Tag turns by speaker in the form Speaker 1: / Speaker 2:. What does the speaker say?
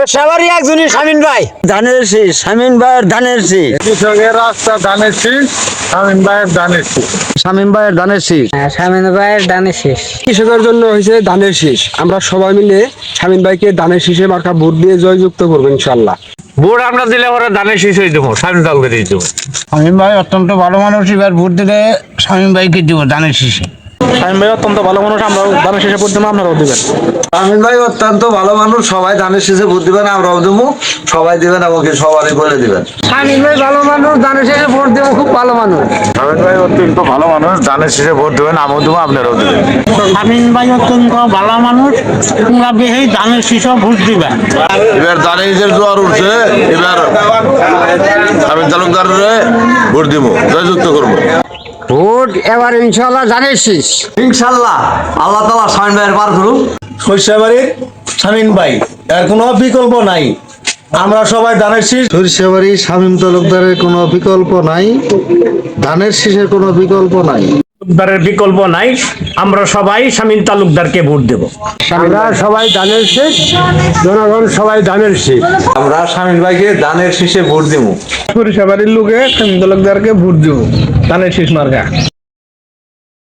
Speaker 1: সবারই একজনই শামিন ভাই ধানের শীষ, শামিন ভাইয়ের ধানের শীষ,
Speaker 2: কৃষকের রাস্তা ধানের শীষ, শামীম ভাইয়ের ধানের শীষ।
Speaker 1: শামিন ভাইয়ের ধানের শীষ।
Speaker 3: শামিন ভাইয়ের ডানে শেষ।
Speaker 4: কৃষকের জন্য হয়েছে ধানের শীষ। আমরা সবাই মিলে শামিন ভাইকে ধানের শীষে মার্কা ভোট দিয়ে জয়যুক্ত করবো ইনশাল্লাহ।
Speaker 2: ভোট আমরা দিলে ওরা ধানের শীষ হয়ে দেবো, শামীম দলকে দিয়ে দেবো।
Speaker 1: শামিন ভাই অত্যন্ত ভালো মানুষ, এবার ভোট দিলে শামিন ভাইকে দিব ধানের শীষে।
Speaker 4: শামিন ভাই অত্যন্ত ভালো মানুষ, আমরা ধানের শীষে ভোট দেবো, আপনারাও দিবেন।
Speaker 5: শামীম ভাই অত্যন্ত ভালো মানুষ, সবাই ধানের শীষে ভোট দিবেন, আমরাও দেবো, সবাই দিবেন, আমাকে সবারই বলে দিবেন।
Speaker 3: শামিন ভাই ভালো মানুষ, ধানের শেষে ভোট দেবো, খুব ভালো মানুষ।
Speaker 2: শামীম ভাই অত্যন্ত ভালো মানুষ, ধানের শীষে ভোট দেবেন, আমিও দেবো, আপনারাও দেবেন।
Speaker 1: শামিন ভাই অত্যন্ত ভালো মানুষ, তোমরা বেশি ধানের শীষে ভোট দিবেন।
Speaker 5: এবার ধানের শীষের জোয়ার উঠছে, এবার আমি তালুকদারে ভোট দিব, জয়যুক্ত করবো
Speaker 1: ভোট এবার ইনশাল্লাহ ধানের শীষ।
Speaker 5: ইনশাল্লাহ। আল্লাহ তাআলা শামীম ভাইয়ের পার করুন।
Speaker 6: সরিষাবাড়ির শামীম ভাই, এর কোনো বিকল্প নাই। আমরা সবাই ধানের শীষ।
Speaker 7: সরিষাবাড়ি শামীম তালুকদারের কোনো বিকল্প নাই, ধানের শীষের কোনো বিকল্প নাই।
Speaker 6: তালুকদারের বিকল্প নাই, আমরা সবাই শামীম তালুকদারকে ভোট দেব।
Speaker 4: আমরা সবাই ধানের শীষ, জনগণ সবাই ধানের শীষ।
Speaker 5: আমরা শামীম ভাইকে ধানের শীষে ভোট দিব।
Speaker 4: সরিষাবাড়ির লোকে শামিন তালুকদারকে ভোট দিব ধানের শীষ মার্কা।